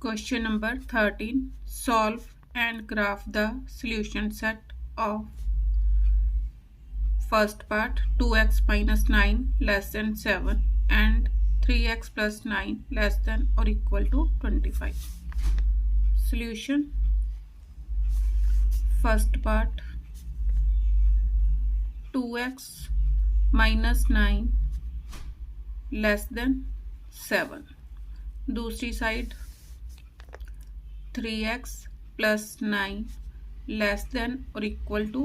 Question number 13. Solve and graph the solution set of first part 2x minus 9 less than 7 and 3x plus 9 less than or equal to 25. Solution. First part 2x minus 9 less than 7. दूसरी side 3x plus 9 less than or equal to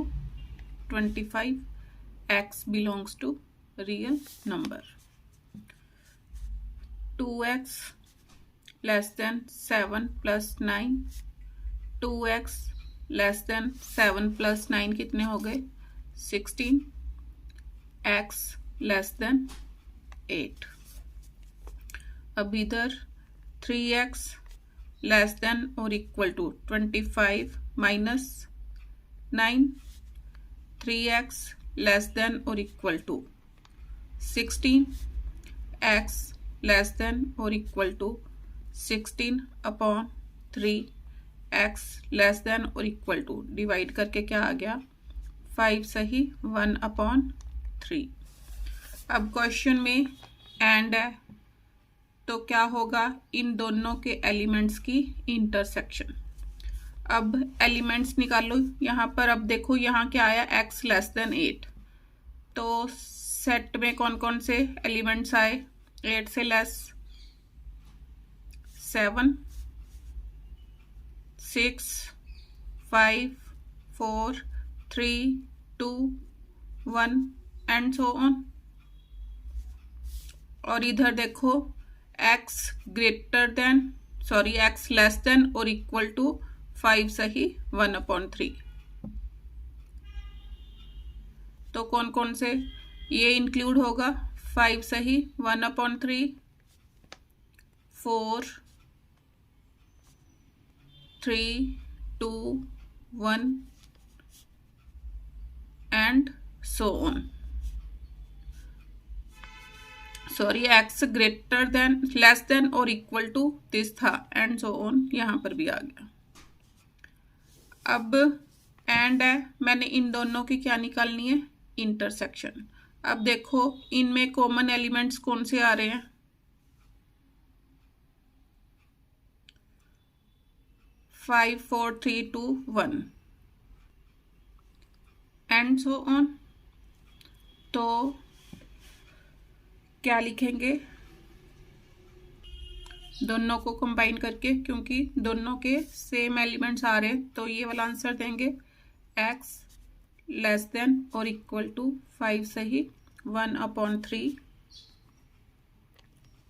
25. X belongs to real number. 2x less than 7 plus 9. 2x less than 7 plus 9 कितने हो गए 16. X less than 8. अब इधर 3x less than or equal to 25 minus 9. 3x less than or equal to 16. X less than or equal to 16 upon 3. X less than or equal to divide करके क्या आ गया 5 सही 1 upon 3. अब question में and है तो क्या होगा इन दोनों के एलिमेंट्स की इंटरसेक्शन. अब एलिमेंट्स निकालो यहाँ पर. अब देखो यहाँ क्या आया x लेस देन 8. तो सेट में कौन कौन से एलिमेंट्स आए 8 से लेस 7 6 5 4 3 2 1 एंड सो ऑन. और इधर देखो x greater then x less than और इक्वल टू 5 सही 1 अपॉन 3. तो कौन कौन से ये इंक्लूड होगा 5 सही 1 upon 3 4 3 2 1 and so on. x greater than less than और इक्वल टू दिस था एंड सो ऑन यहां पर भी आ गया. अब एंड है मैंने इन दोनों की क्या निकालनी है इंटरसेक्शन. अब देखो इनमें कॉमन एलिमेंट्स कौन से आ रहे हैं 5 4 3 2 1 एंड सो ऑन. तो क्या लिखेंगे दोनों को कंबाइन करके क्योंकि दोनों के सेम एलिमेंट्स आ रहे हैं तो ये वाला आंसर देंगे x लेस देन और इक्वल टू 5 सही 1 अपॉन 3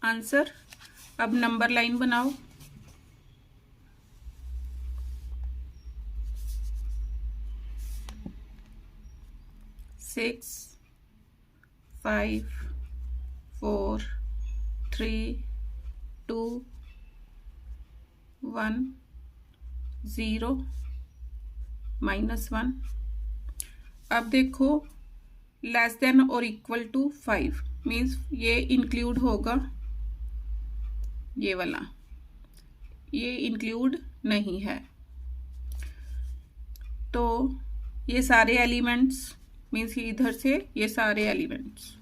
आंसर. अब नंबर लाइन बनाओ. सिक्स 5 4 3 2 1 0 -1. अब देखो लेस देन और इक्वल टू 5 मीन्स ये इंक्लूड होगा ये वाला. ये इंक्लूड नहीं है तो ये सारे एलिमेंट्स मीन्स इधर से ये सारे एलिमेंट्स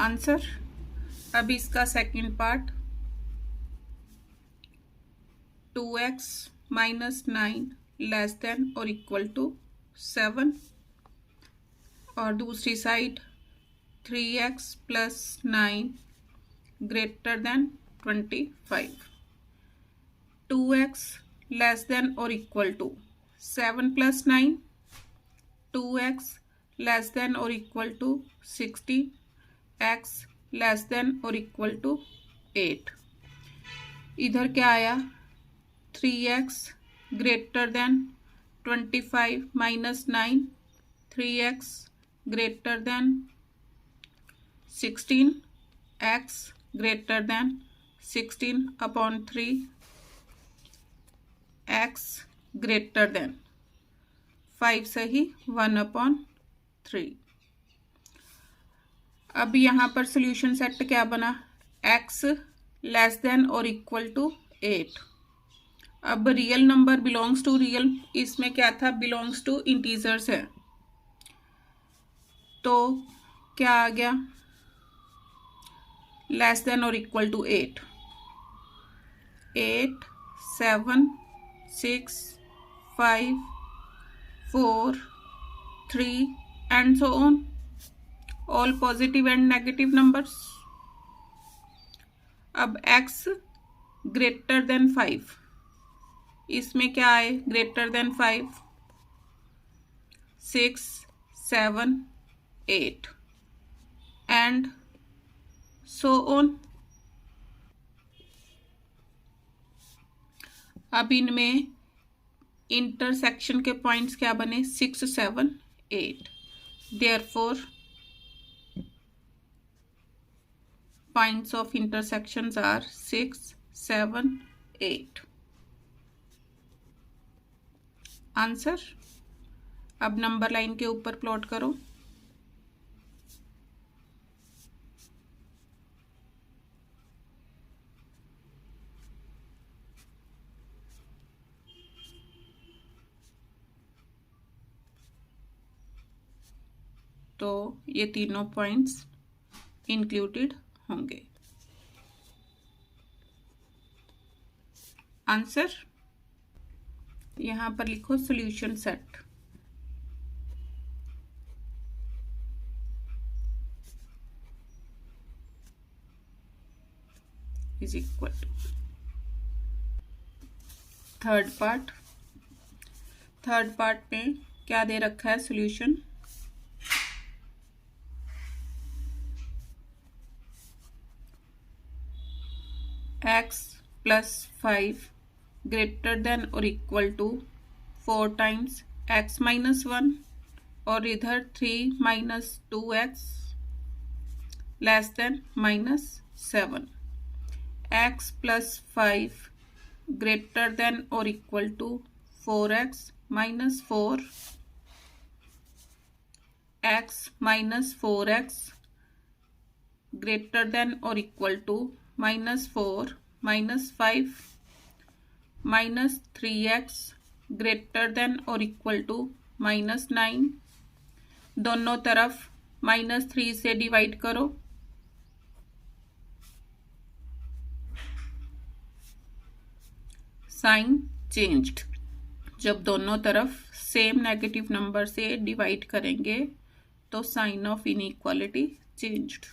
आंसर. अब इसका second part 2x minus 9 less than और इक्वल टू 7 और दूसरी side 3x plus 9 greater than 25. 2x less than और equal to 7 plus 9. 2x less than और equal to 60. x less than और इक्वल टू 8. इधर क्या आया 3x greater than 25 minus 9. 3x greater than 16. x greater than 16 upon 3. x greater than 5 सही 1 upon 3. अब यहाँ पर सोल्यूशन सेट क्या बना, x लेस देन और इक्वल टू 8। अब real number belongs to real, इसमें क्या था, बिलोंग्स टू इंटीजर्स है, तो क्या आ गया, लेस देन और equal to 8, 8 7 6 5 4 3 and so on, all positive and negative numbers। अब x ग्रेटर देन 5, इसमें क्या आए, greater than 5, 6 7 8 and so on. अब इनमें इंटरसेक्शन के पॉइंट्स क्या बने, 6 7 8, therefore points of intersections are 6 7 8। Answer अब नंबर लाइन के ऊपर प्लॉट करो। तो ये तीनों पॉइंट्स इंक्लूडेड होंगे। आंसर यहां पर लिखो, solution set is equal to third part में क्या दे रखा है, solution x plus 5 greater than और equal to 4 times x minus 1, और इधर 3 minus 2x less than minus 7, x plus 5 greater than और equal to 4x minus 4, x minus 4x greater than और equal to minus 4 minus 5, minus 3x greater than और equal to minus 9। दोनों तरफ minus 3 से divide करो, sign changed. जब दोनों तरफ सेम नेगेटिव नंबर से डिवाइड करेंगे तो साइन ऑफ इनइक्वालिटी चेंज्ड।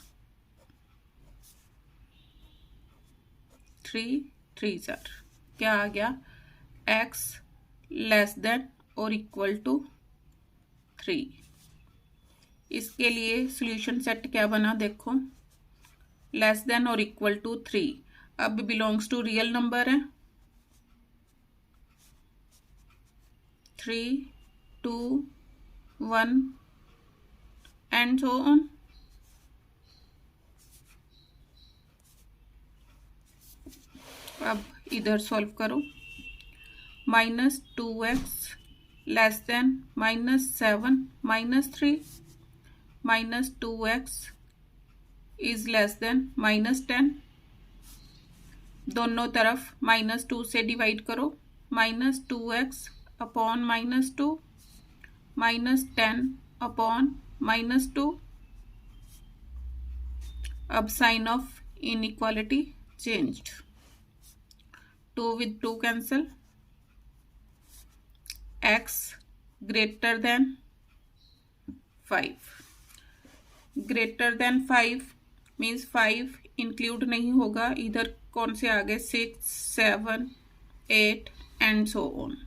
3 3 क्या आ गया, x लेस देन और इक्वल टू 3। इसके लिए सॉल्यूशन सेट क्या बना, देखो, लेस देन और इक्वल टू 3। अब बिलोंग्स टू रियल नंबर है, 3 2 1 एंड सो ऑन। अब इधर सॉल्व करो, minus 2x less than minus 7 minus 3, minus 2x is less than minus 10। दोनों तरफ माइनस 2 से डिवाइड करो, minus 2x upon minus 2, minus 10 upon minus 2। अब sign of inequality changed, 2 with 2 cancel, x greater than 5, greater than 5 means 5 include नहीं होगा, इधर कौन से आ गए, 6 7 8 एंड सो ऑन।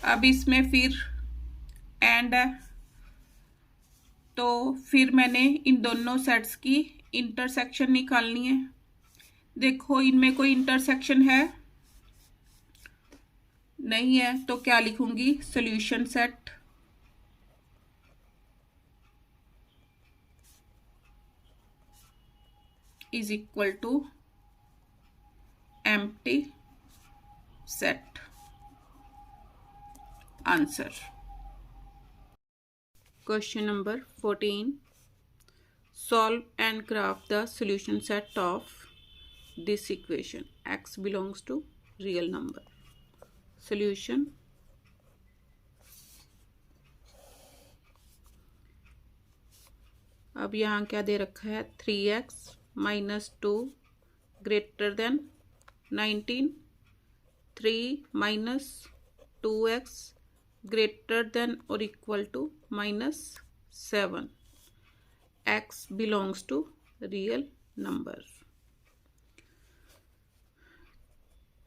अब इसमें फिर एंड है, तो फिर मैंने इन दोनों सेट्स की इंटरसेक्शन निकालनी है। देखो इनमें कोई इंटरसेक्शन है नहीं है, तो क्या लिखूंगी, solution set is equal to empty set. Answer question number 14, Solve and graph the solution set of this equation. X belongs to real number. Solution. अब यहाँ क्या दे रखा है, 3x minus 2 greater than 19, 3 minus 2x greater than और equal to minus 7. X belongs to real number.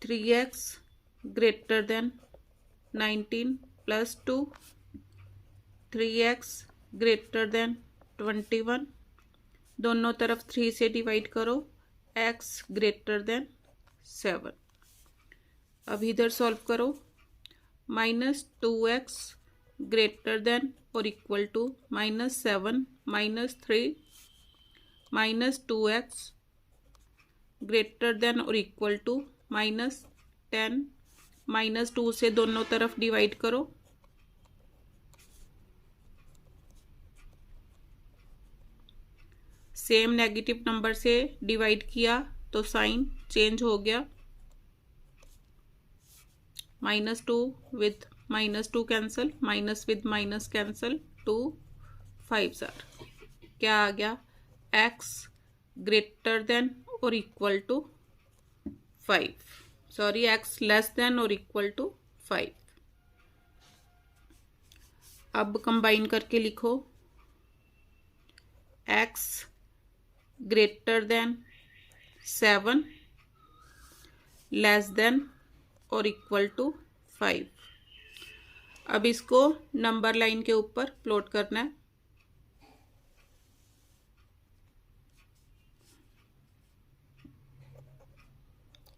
3x greater than 19 plus 2, 3x greater than 21, दोनों तरफ 3 से डिवाइड करो, x greater than 7. अब इधर सॉल्व करो, माइनस 2x ग्रेटर देन और equal to minus 7 minus 3 minus 2x greater than और equal to minus 10, minus 2 से दोनों तरफ डिवाइड करो, सेम नेगेटिव नंबर से डिवाइड किया तो साइन चेंज हो गया, minus 2 with minus 2 cancel, minus with minus cancel, 2 5 क्या आ गया, x ग्रेटर देन और equal to 5, sorry x less than और इक्वल टू 5. अब कंबाइन करके लिखो, x greater then 7 less than और इक्वल टू 5. अब इसको नंबर लाइन के ऊपर प्लॉट करना है.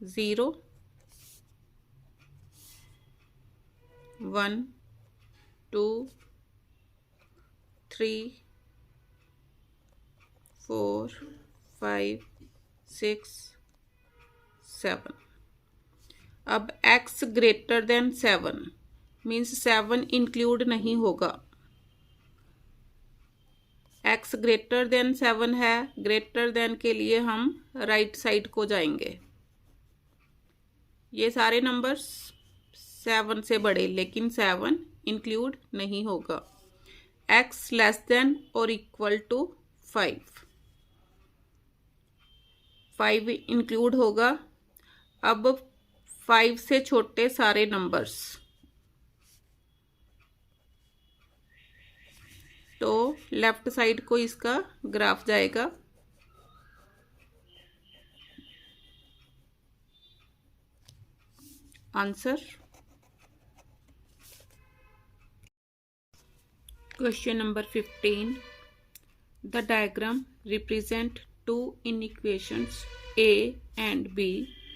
ज़ीरो 1 2 3 4 5 6 7. अब x greater then 7 means 7 include नहीं होगा, x ग्रेटर देन 7 है, ग्रेटर देन के लिए हम राइट साइड को जाएंगे. ये सारे नंबर्स 7 से बड़े, लेकिन 7 इंक्लूड नहीं होगा. x लेस देन और इक्वल टू 5, 5 इंक्लूड होगा. अब 5 से छोटे सारे नंबर्स, तो लेफ्ट साइड को इसका ग्राफ जाएगा. Answer. Question number 15. The diagram represent two equations a and b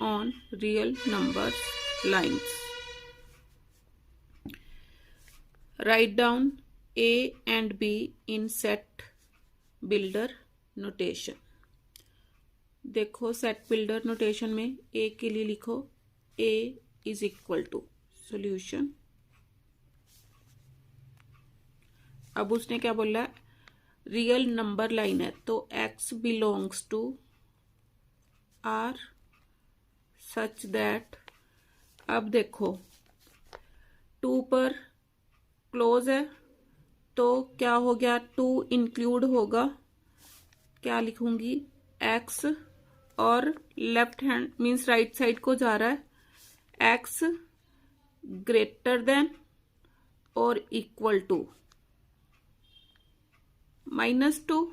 on real numbers lines. Write down a and b in set builder notation. देखो सेट बिल्डर नोटेशन में a के लिए लिखो a is equal to solution. अब उसने क्या बोला, real number line है तो x belongs to r such that. अब देखो 2 पर क्लोज है तो क्या हो गया, 2 इंक्लूड होगा, क्या लिखूंगी, x और left hand means right side को जा रहा है, x ग्रेटर देन और इक्वल टू -2.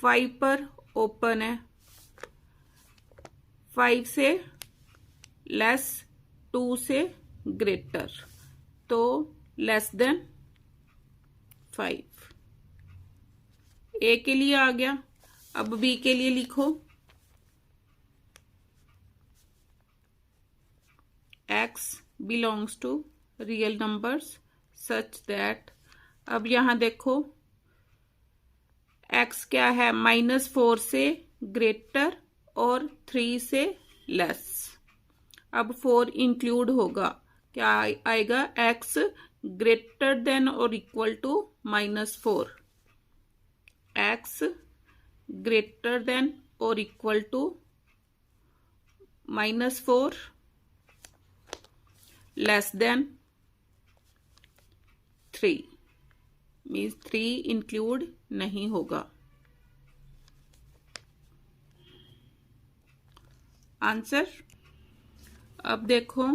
5 पर ओपन है, 5 से लेस 2 से ग्रेटर, तो लेस देन 5. ए के लिए आ गया. अब बी के लिए लिखो, x belongs to real numbers such that. अब यहां देखो x क्या है, -4 से ग्रेटर और 3 से लेस. अब 4 इंक्लूड होगा, क्या आएगा, x ग्रेटर देन और equal to -4, x greater than और equal to -4 less than 3 means 3 include नहीं होगा। आंसर। अब देखो,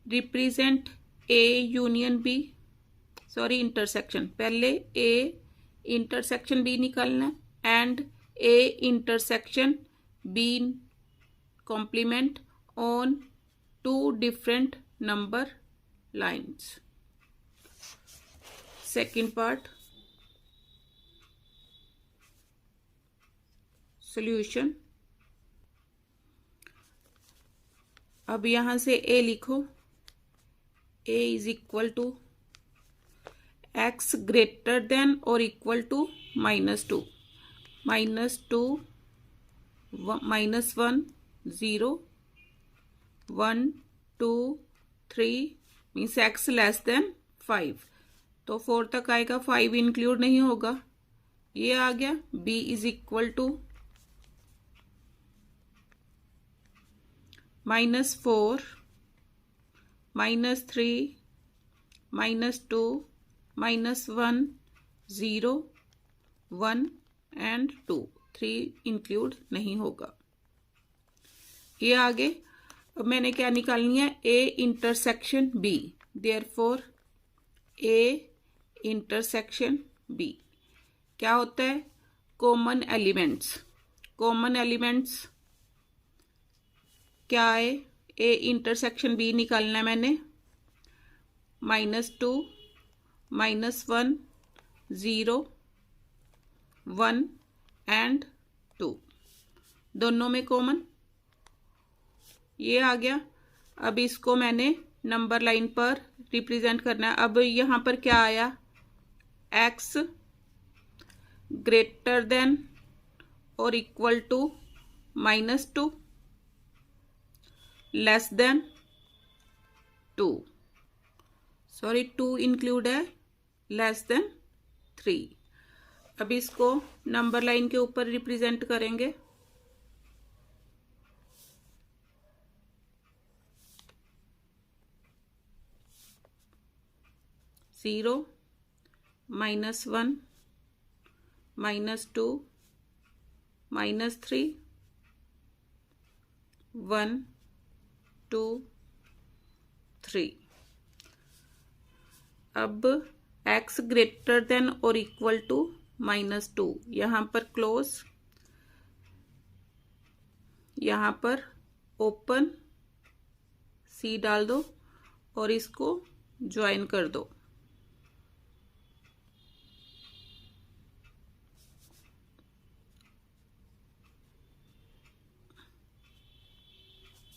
represent A union B, sorry intersection, पहले ए इंटरसेक्शन बी निकालना है and A intersection B complement on 2 different number lines. Second part, solution. अब यहां से ए लिखो, A is equal to x greater than और equal to -2 -2 -1 0 1 2 3 means x less than 5, तो 4 तक आएगा, 5 इंक्लूड नहीं होगा, ये आ गया। B is equal to -4 -3 -2 -1 0 1 and 2, 3 include नहीं होगा, ये आगे। अब मैंने क्या निकालनी है, A intersection B, therefore A intersection B क्या होता है, कॉमन एलिमेंट्स। कॉमन एलिमेंट्स क्या है, ए इंटरसेक्शन बी निकालना है मैंने, -2 -1 0 1 एंड 2, दोनों में कॉमन, ये आ गया। अब इसको मैंने नंबर लाइन पर रिप्रेजेंट करना है। अब यहां पर क्या आया, एक्स ग्रेटर देन और equal to -2 less than 2, sorry 2 include है, लेस देन 3। अब इसको नंबर लाइन के ऊपर रिप्रेजेंट करेंगे। -0 -1 -2 -3 1 2 3। अब x ग्रेटर देन और इक्वल टू -2, यहां पर क्लोज, यहां पर ओपन, सी डाल दो और इसको ज्वाइन कर दो।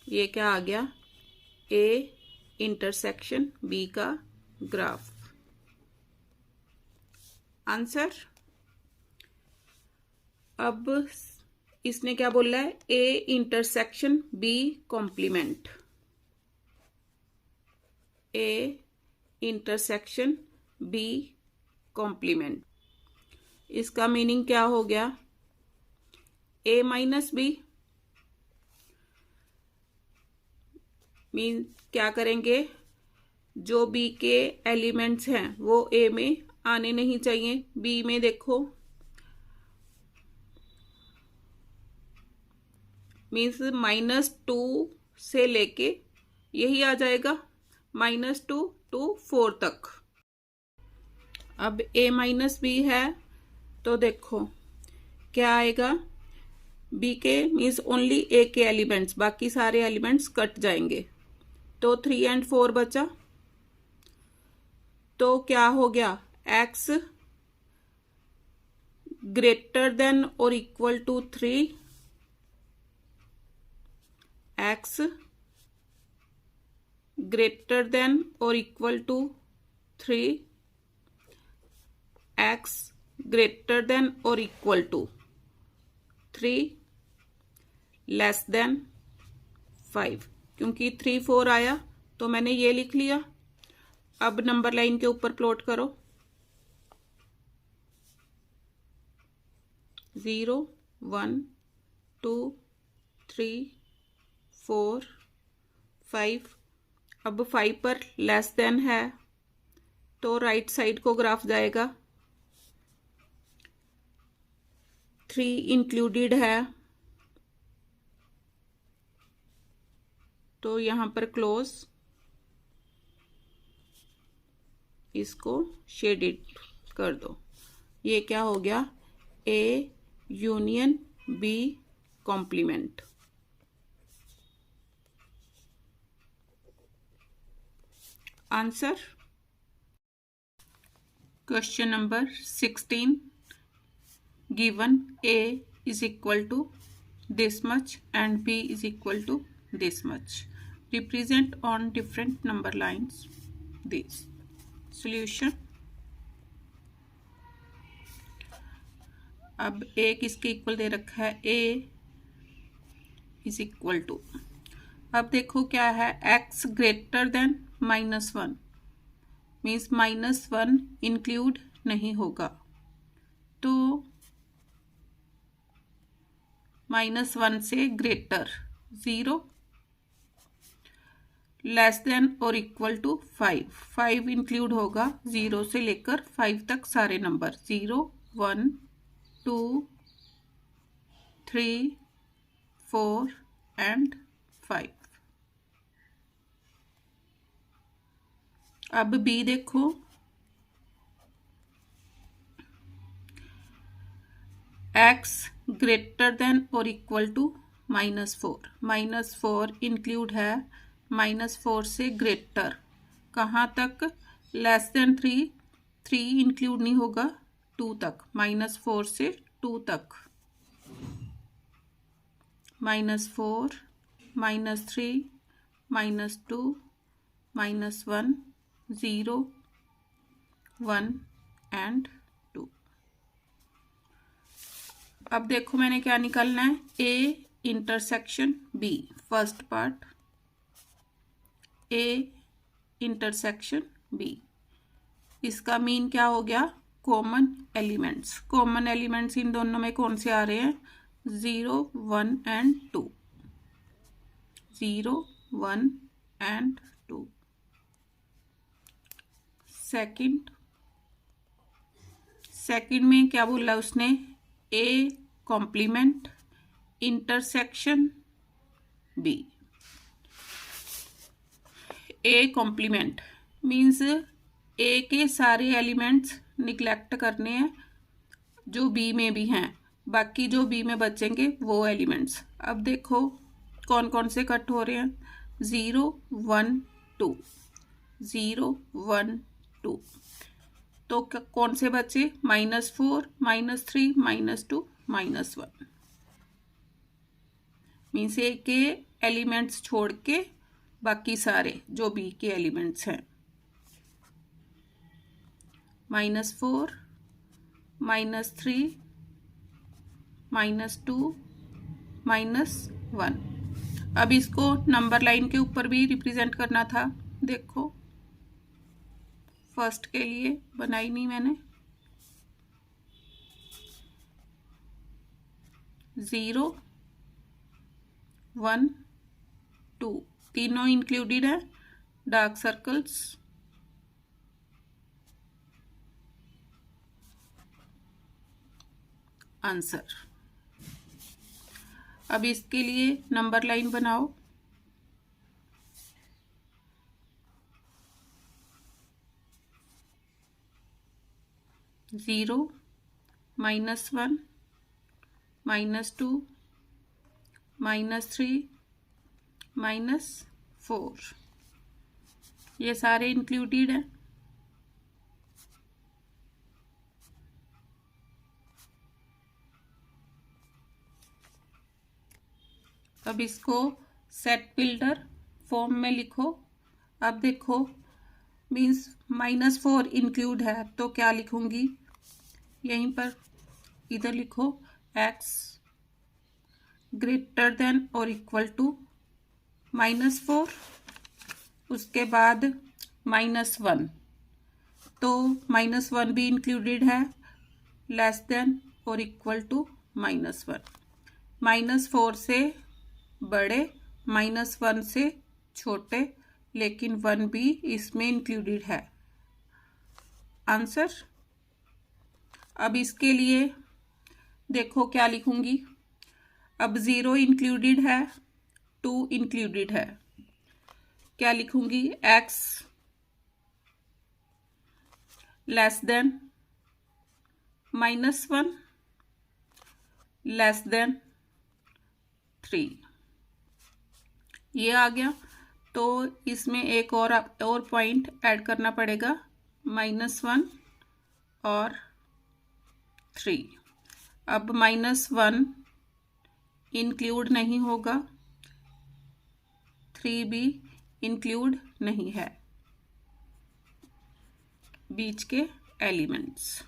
ये क्या आ गया, ए इंटरसेक्शन बी का ग्राफ। आंसर। अब इसने क्या बोला है, A intersection B complement, A intersection B complement. इसका मीनिंग क्या हो गया, ए माइनस बी मीन क्या करेंगे, जो बी के एलिमेंट्स हैं वो ए में आने नहीं चाहिए। बी में देखो मीन्स -2 से लेके यही आ जाएगा -2 to 4 तक। अब a माइनस बी है तो देखो क्या आएगा, बी के मीन्स ओनली ए के एलिमेंट्स, बाकी सारे एलिमेंट्स कट जाएंगे, तो 3 and 4 बचा। तो क्या हो गया, x ग्रेटर देन और equal to 3, x greater than और equal to 3, x greater than और इक्वल टू 3 लेस देन 5, क्योंकि 3 4 आया तो मैंने ये लिख लिया। अब नंबर लाइन के ऊपर प्लॉट करो। 0 1 2 3 4 5। अब 5 पर लेस देन है तो राइट साइड को ग्राफ जाएगा। 3 इंक्लूडेड है तो यहाँ पर क्लोज, इसको शेडेड कर दो। ये क्या हो गया? A union B complement. Answer question number 16 given A is equal to this much and B is equal to this much. Represent on different number lines these. Solution. अब A किसके equal दे रखा है? A is equal to, अब देखो क्या है, x greater then -1 means -1 include नहीं होगा, तो -1 से ग्रेटर 0 लेस देन और इक्वल टू 5 इंक्लूड होगा 0 से लेकर 5 तक सारे नंबर 0 1 2 3 4 एंड 5। अब बी देखो, x ग्रेटर देन और इक्वल टू -4 इंक्लूड है, -4 से ग्रेटर कहाँ तक? लेस देन 3 इंक्लूड नहीं होगा 2 तक, -4 से 2 तक, -4 -3 -2 -1 0 1 एंड 2। अब देखो मैंने क्या निकालना है, A intersection B। First part A intersection B, इसका मीन क्या हो गया? Common elements. Common elements in दोनों में कौन से आ रहे हैं? 0 1 एंड 2, 0 1 एंड 2। सेकंड में क्या बोला उसने? A complement intersection B। A complement means A के सारे एलिमेंट्स निगलेक्ट करने हैं जो B में भी हैं, बाकी जो B में बचेंगे वो एलिमेंट्स। अब देखो कौन कौन से कट हो रहे हैं? 0 1 2 0 1 2, तो कौन से बचे? -4 -3 -2 -1। मीन्स A के एलिमेंट्स छोड़ के बाकी सारे जो B के एलिमेंट्स हैं, -4 -3 -2 -1। अब इसको नंबर लाइन के ऊपर भी रिप्रेजेंट करना था। देखो फर्स्ट के लिए बनाई नहीं मैंने, 0 1 2 तीनों इंक्लूडेड है, डार्क सर्कल्स। आंसर। अब इसके लिए नंबर लाइन बनाओ। -0 -1 -2 -3 -4, ये सारे इंक्लूडेड हैं। अब इसको सेट बिल्डर फॉर्म में लिखो। अब देखो मीन्स -4 इंक्लूड है तो क्या लिखूंगी? यहीं पर इधर लिखो x ग्रेटर देन और इक्वल टू -4, उसके बाद -1, तो -1 भी इंक्लूडेड है, लेस देन और इक्वल टू -1, -4 से बड़े, -1 से छोटे, लेकिन 1 भी इसमें इंक्लूडेड है। आंसर। अब इसके लिए देखो क्या लिखूंगी। अब 0 इंक्लूडेड है, 2 इंक्लूडेड है। क्या लिखूंगी? x less then -1 less than 3, ये आ गया। तो इसमें एक और पॉइंट ऐड करना पड़ेगा, -1 और 3। अब -1 इंक्लूड नहीं होगा, 3 भी इंक्लूड नहीं है बीच के एलिमेंट्स।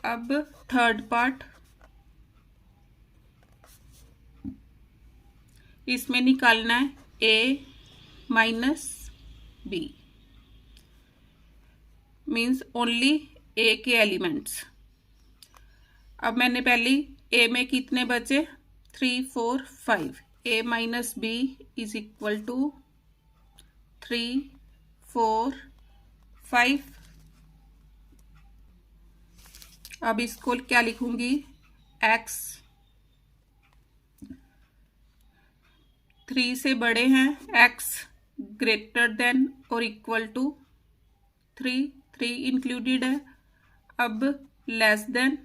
अब थर्ड पार्ट, इसमें निकालना है a minus b, means only a के एलिमेंट्स। अब मैंने पहले a में कितने बचे? 3 4 5। a minus b is equal to 3 4 5। अब इसको क्या लिखूंगी? x 3 से बड़े हैं, x ग्रेटर देन और इक्वल टू 3, 3 इंक्लूडेड है। अब लेस देन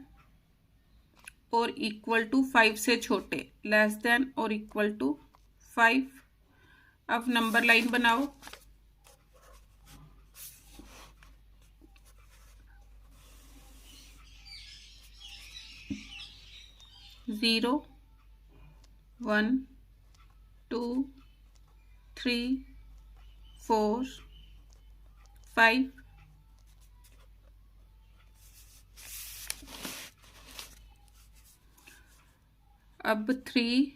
और इक्वल टू 5 से छोटे, लेस देन और इक्वल टू 5। अब नंबर लाइन बनाओ। 0 1 2 3 4 5। अब 3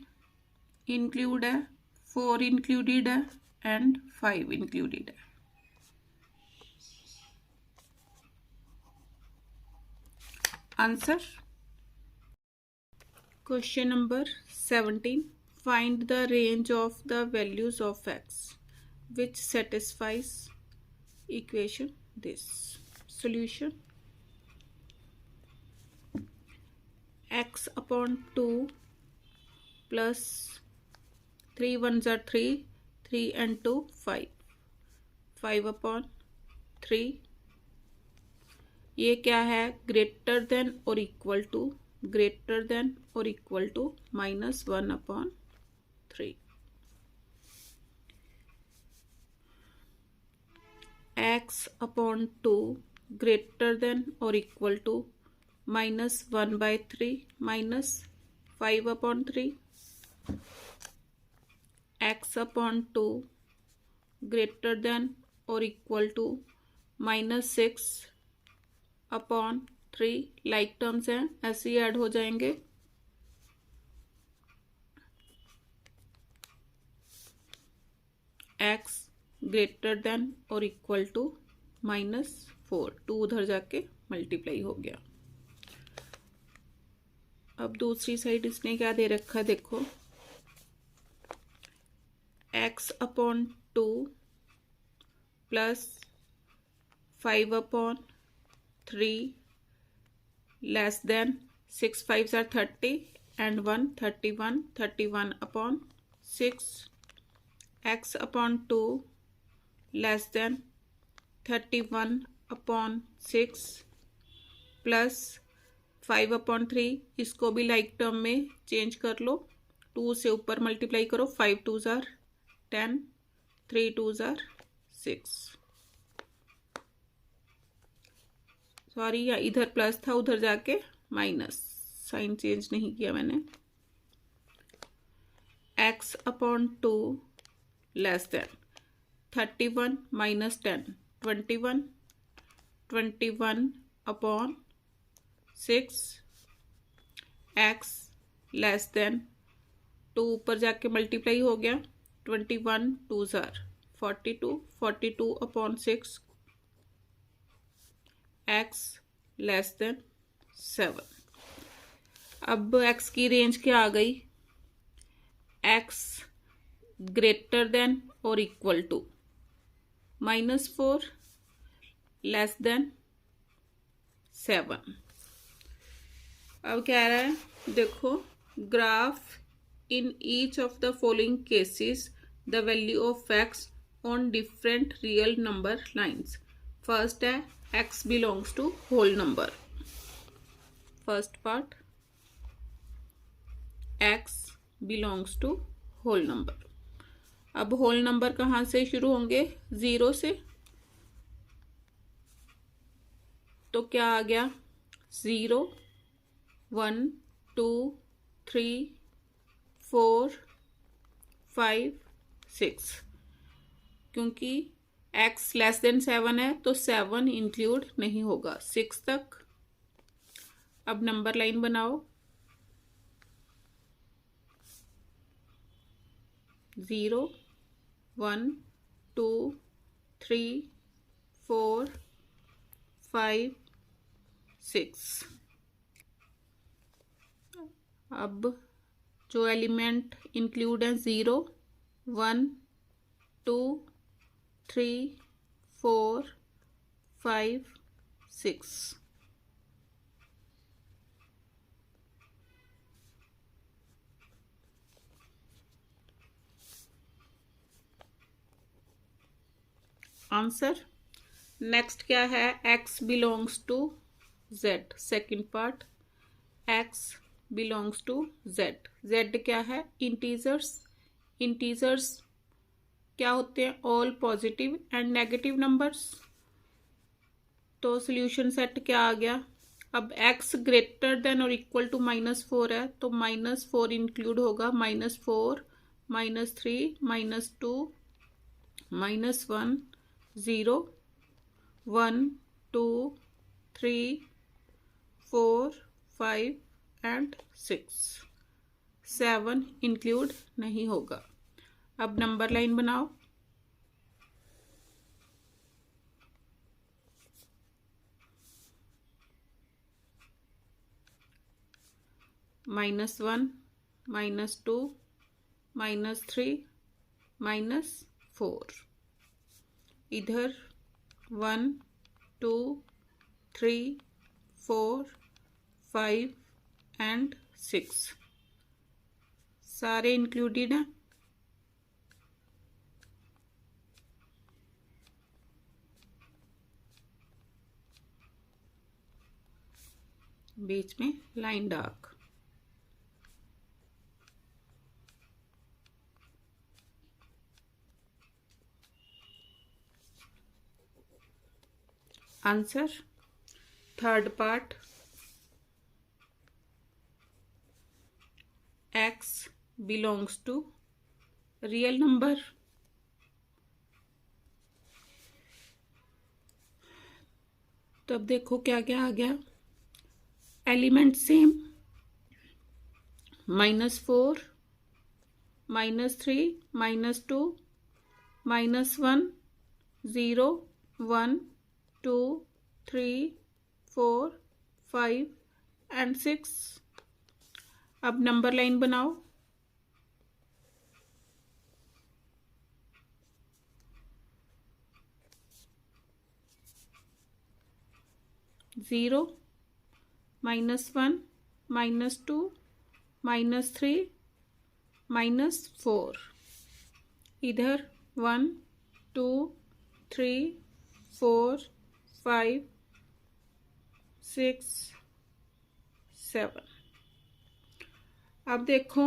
इंक्लूड है, 4 इंक्लूडेड है एंड 5 इंक्लूडेड है। Answer. Question number 17, find the range of the values of x which satisfies equation this. Solution: x upon 2 plus 3 1s are 3, 3 and 2 5, 5 upon 3। ये क्या है? Greater than और equal to, greater than और equal to -1 upon 3। x upon 2 greater than और equal to -1/3 -5 upon 3। x upon 2 greater than और equal to -6 upon 3। Like terms हैं, ऐसे ही ऐड हो जाएंगे। x ग्रेटर देन और इक्वल टू -4, 2 उधर जाके मल्टीप्लाई हो गया। अब दूसरी साइड इसने क्या दे रखा है देखो, x upon 2 plus 5 upon 3 less then 6 5s are 30 and 1 31, 31 upon 6। x upon 2 less then 31 upon 6 plus 5 upon 3। इसको भी लाइक टर्म में चेंज कर लो, 2 से ऊपर मल्टीप्लाई करो, 5 2s are 10, 3 2s are 6। Sorry, या इधर प्लस था उधर जाके माइनस, साइन चेंज नहीं किया मैंने। x upon 2 less then 31 minus 10 21, 21 upon 6। x less than 2 ऊपर जाके मल्टीप्लाई हो गया, 21 2s are 42, 42 upon 6। x less than 7। अब x की रेंज क्या आ गई, x ग्रेटर देन और इक्वल टू -4 लेस देन 7। अब कह रहा है देखो, graph in each of the following cases the value of x on different real number lines. First है x belongs to whole number, first part x belongs to whole number. अब whole number कहाँ से शुरू होंगे, 0 से, तो क्या आ गया 0 1 2 3 4 5 6। क्योंकि x लेस देन 7 है तो 7 इंक्लूड नहीं होगा 6 तक। अब नंबर लाइन बनाओ, 0 1 2 3 4 5 6। अब जो एलिमेंट इंक्लूड है 0 1 2 3 4 5 6। आंसर। नेक्स्ट क्या है, x belongs to z, second part x belongs to z। z क्या है, इंटीजर्स। इंटीजर्स क्या होते हैं, all positive and negative numbers. तो सॉल्यूशन सेट क्या आ गया, अब x ग्रेटर देन और इक्वल टू -4 है तो -4 इंक्लूड होगा, -4 -3 -2 -1 0 1 2 3 4 5 एंड 6। 7 इंक्लूड नहीं होगा। अब नंबर लाइन बनाओ, -1 -2 -3 -4। इधर 1 2 3 4 5 एंड 6 सारे इंक्लूडेड हैं। बीच में line dark. Answer, third part x belongs to real number. तो अब देखो क्या क्या आ गया, एलिमेंट सेम, -4 -3 -2 -1 0 1 2 3 4 5 एंड 6। अब नंबर लाइन बनाओ, 0 -1 -2 -3 -4। इधर 1 2 3 4 5 6 7। अब देखो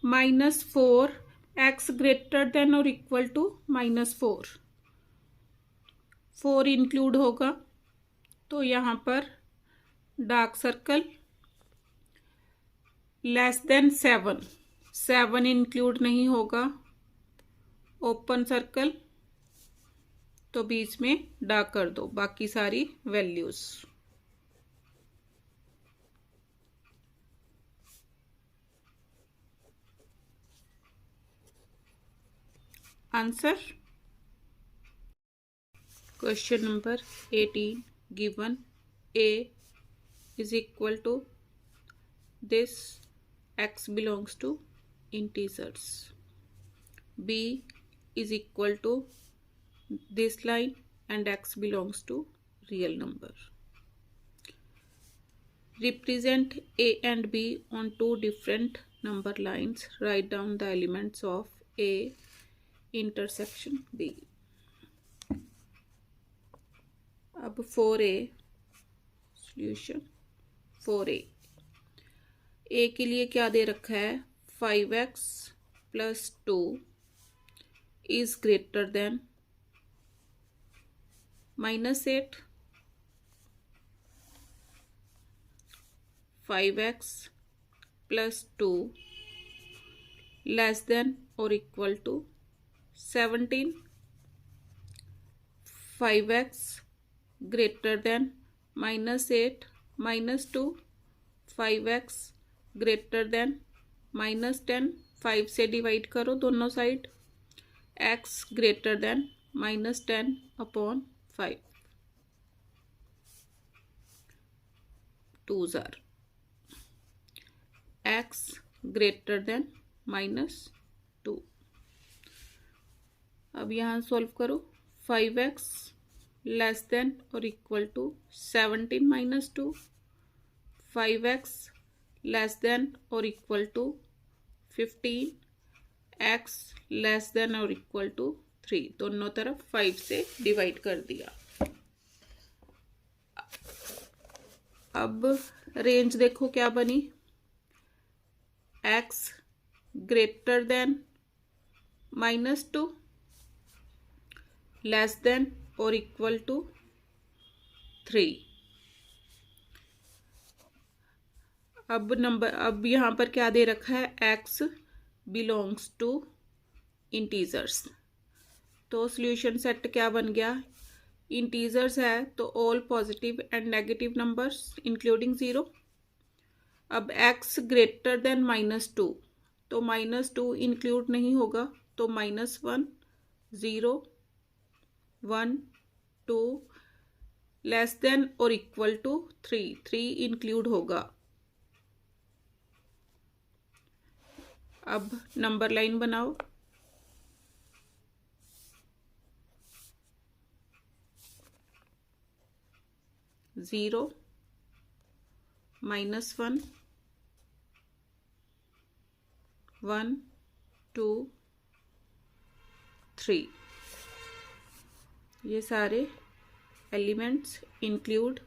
-4 x ग्रेटर देन और इक्वल टू -4, 4 इंक्लूड होगा तो यहाँ पर dark circle. Less than 7, 7 include नहीं होगा, ओपन सर्कल, तो बीच में डार्क कर दो बाकी सारी values. Answer, question number 18 given a is equal to this x belongs to integers. b is equal to this line and x belongs to real number. Represent a and b on two different number lines. Write down the elements of a intersection b. अब 4a solution 4a के लिए क्या दे रखा है 5x + 2 is greater than -8. 5x + 2 less than or equal to 17. 5x greater than -8 - 2. 5x greater than -10. 5 से divide करो दोनों side. x greater than -10 upon 5. 2s are x greater than -2. अब यहाँ सॉल्व करो. 5x less than or equal to 17 - 2. 5x less than or equal to 15. x less than or equal to 3. दोनों तरफ 5 से divide कर दिया. अब रेंज देखो क्या बनी. x greater than -2 less than or equal to 3. अब यहाँ पर क्या दे रखा है x बिलोंग्स टू इंटीजर्स. तो सॉल्यूशन सेट क्या बन गया. इंटीजर्स है तो all positive and negative numbers including 0. अब x ग्रेटर देन -2 तो -2 इंक्लूड नहीं होगा तो -1 0 1 2 लेस देन और इक्वल टू 3 इंक्लूड होगा. अब नंबर लाइन बनाओ. -0 -1 1 2 3 ये सारे एलिमेंट्स इंक्लूड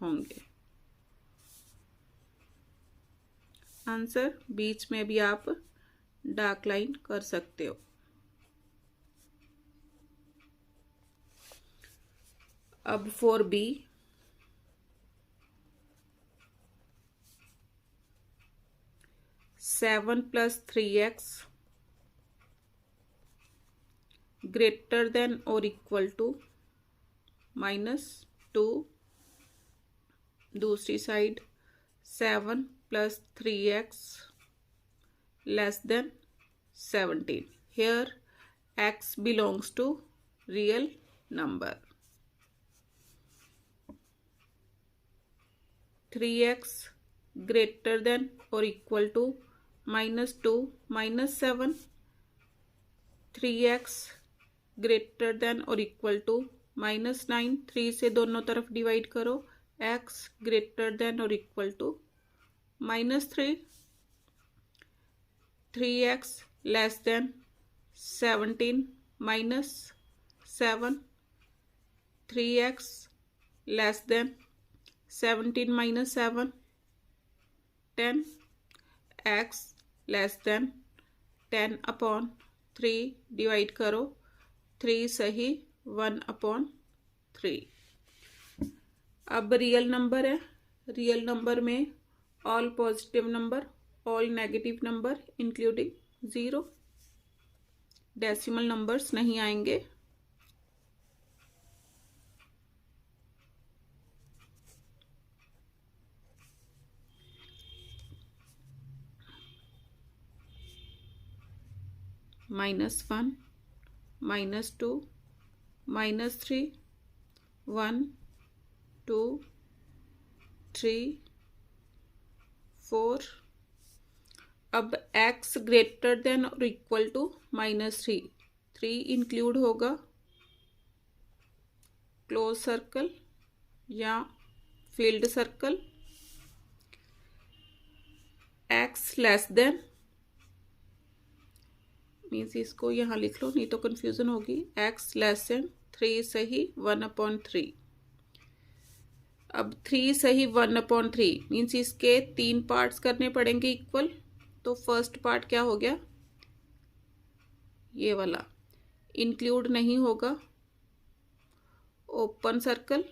होंगे. आंसर बीच में भी आप डार्क लाइन कर सकते हो. अब 4b 7 + 3x greater than or equal to -2. दूसरी side 7 + 3x less than 17. Here x belongs to real number. 3x greater than or equal to -2 -7. 3x greater than or equal to -9. 3 से दोनों तरफ divide करो. x greater than or equal to -3. 3x less than 17 -7. 3x less than 17 - 7 10. x less than 10 upon 3 divide करो. 3 सही 1 upon 3. अब real number है. Real number में all positive number all negative number including 0. Decimal numbers नहीं आएंगे. -1 -2 -3 1 2 3 4। अब x greater than और equal to -3, 3 include होगा क्लोज सर्कल या field circle. x less then means इसको यहाँ लिख लो, नहीं तो कंफ्यूजन होगी। x लेस देन 3 सही 1/3। अब 3 सही 1/3 मीन्स इसके 3 पार्ट्स करने पड़ेंगे इक्वल। तो फर्स्ट पार्ट क्या हो गया, ये वाला इंक्लूड नहीं होगा, ओपन सर्कल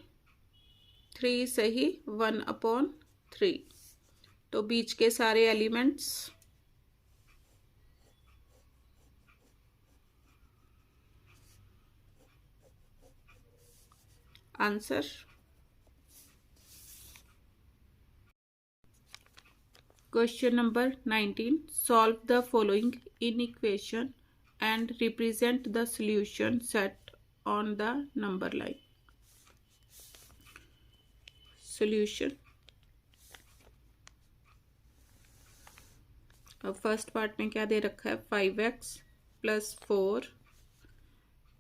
3 सही 1/3। तो बीच के सारे elements answer. Question number 19, solve the following inequation and represent the solution set on the number line. Solution. अब फर्स्ट पार्ट में क्या दे रखा है, 5x + 4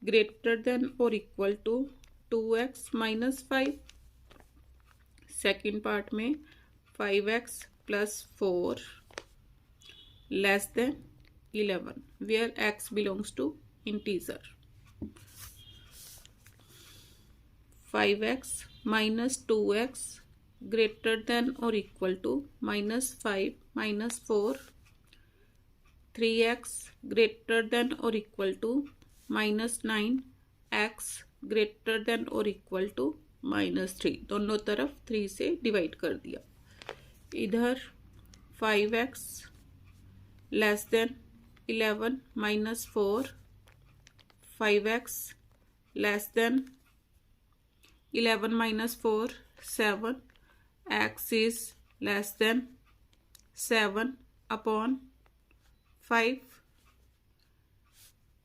ग्रेटर देन और equal to 2x - 5। Second part में 5x + 4 less than 11 where x belongs to integer. 5x - 2x greater than और equal to -5 - 4। 3x greater than और equal to -9, x greater than और इक्वल टू -3। दोनों तरफ 3 से divide कर दिया। इधर 5x less than 11 - 4, 5x less than 11 - 4 7, x is less than 7/5,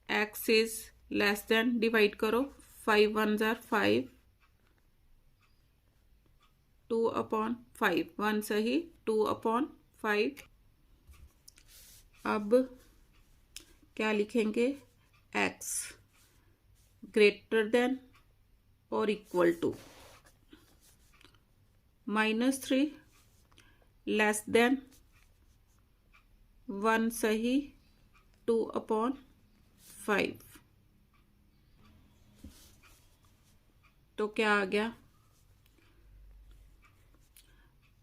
x is less than, divide करो, 5 1s are 5, 2/5, 1 सही 2/5। अब क्या लिखेंगे, x ग्रेटर देन और इक्वल टू -3 लेस देन 1 सही 2/5। तो क्या आ गया,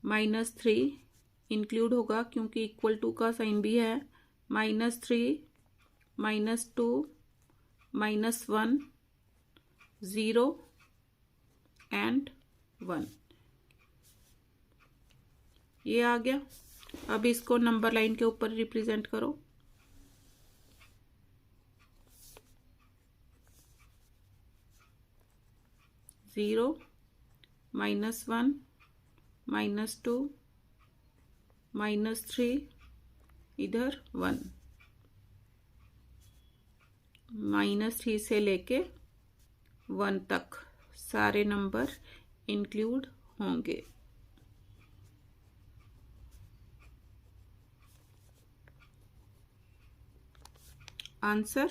-3 इंक्लूड होगा क्योंकि इक्वल टू का साइन भी है, -3 -2 -1 0 एंड 1, ये आ गया। अब इसको नंबर लाइन के ऊपर रिप्रेजेंट करो। -0 -1 -2 -3, इधर 1, -3 से लेके 1 तक सारे नंबर इंक्लूड होंगे। Answer.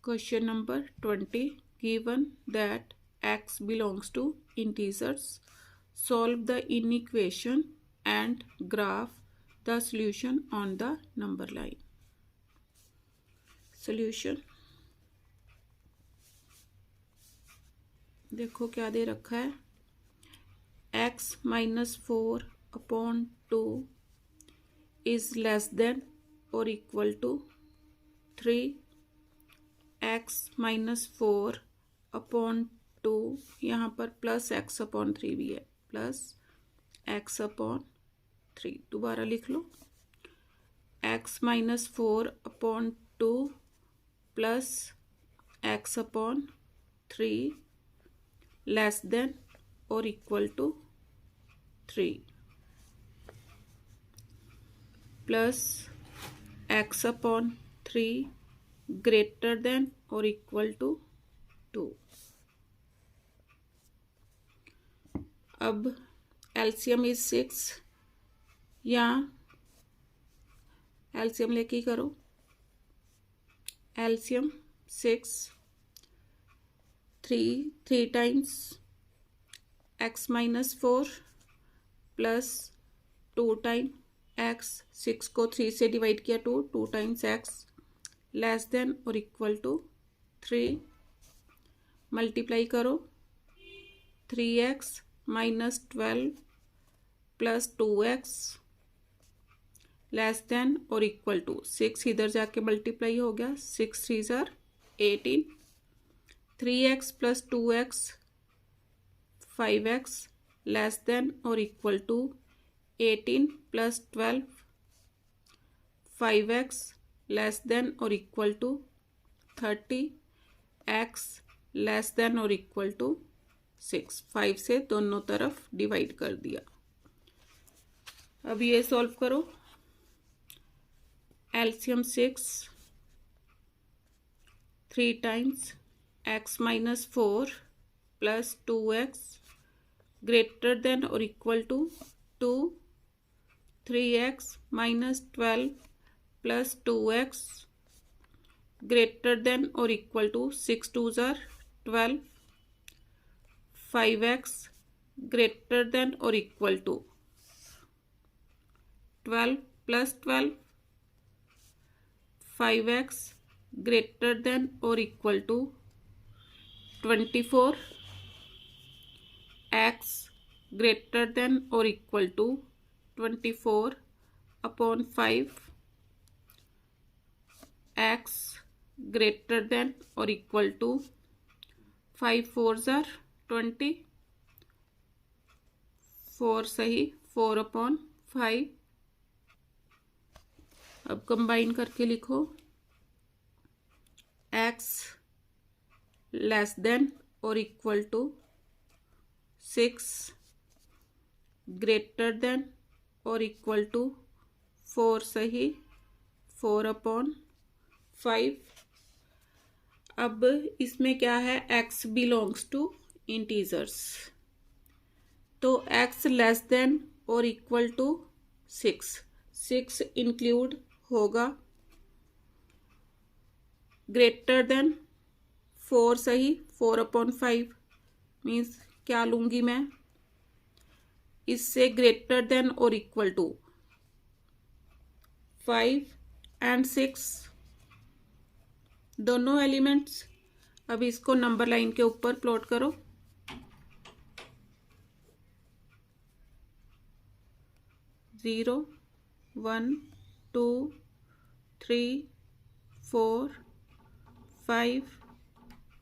Question number 20, given that x belongs to integers, solve the inequation and graph the solution on the number line। Solution देखो क्या दे रखा है, x - 4/2 is less than or equal to 3, x - 4/2, यहाँ पर +x/3 भी है, +x/3। दोबारा लिख लो, x - 4/2 +x/3 लेस देन और equal to 3, plus x/3 greater than और इक्वल टू 2। अब एलसीएम इज 6 या एलसीएम लेके ही करो। LCM 6 3 times x minus 4 plus 2 time x, 6 को 3 से डिवाइड किया 2 टाइम्स x लेस देन और इक्वल टू 3, मल्टीप्लाई करो 3x minus 12 plus 2x less than और इक्वल टू 6, इधर जाके मल्टीप्लाई हो गया 6 3 ज़ार 18, 3x plus 2x 5x less than और equal to 18 plus 12 5x less than और equal to 30, x less than और इक्वल टू 6। 5 से दोनों तरफ डिवाइड कर दिया। अब ये सॉल्व करो। LCM 6 3 times x minus 4 plus 2x greater than और equal to 2, 3x minus 12 plus 2x greater than और इक्वल टू 6 2 ज़ार 12, 5x ग्रेटर देन और equal to 12 plus 12, 5x greater than और equal to 24, x greater than और equal to 24 upon 5, x greater than और equal to 5 4 ज़ार 20, 4 सही 4 upon 5। अब combine करके लिखो x लेस देन और इक्वल टू 6 ग्रेटर देन और इक्वल टू 4 सही 4 अपॉन 5। अब इसमें क्या है, x बिलोंग्स टू इंटीजर्स, तो x लेस देन और इक्वल टू 6 इंक्लूड होगा, ग्रेटर देन 4 सही 4 अपॉन 5 मीन्स क्या लूंगी मैं, इससे ग्रेटर देन और इक्वल टू 5 एंड 6 दोनों एलिमेंट्स। अब इसको नंबर लाइन के ऊपर प्लॉट करो। 0 1 2 3 4 5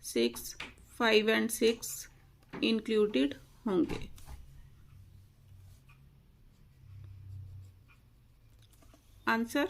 6 5 एंड 6 इंक्लूडेड होंगे। आंसर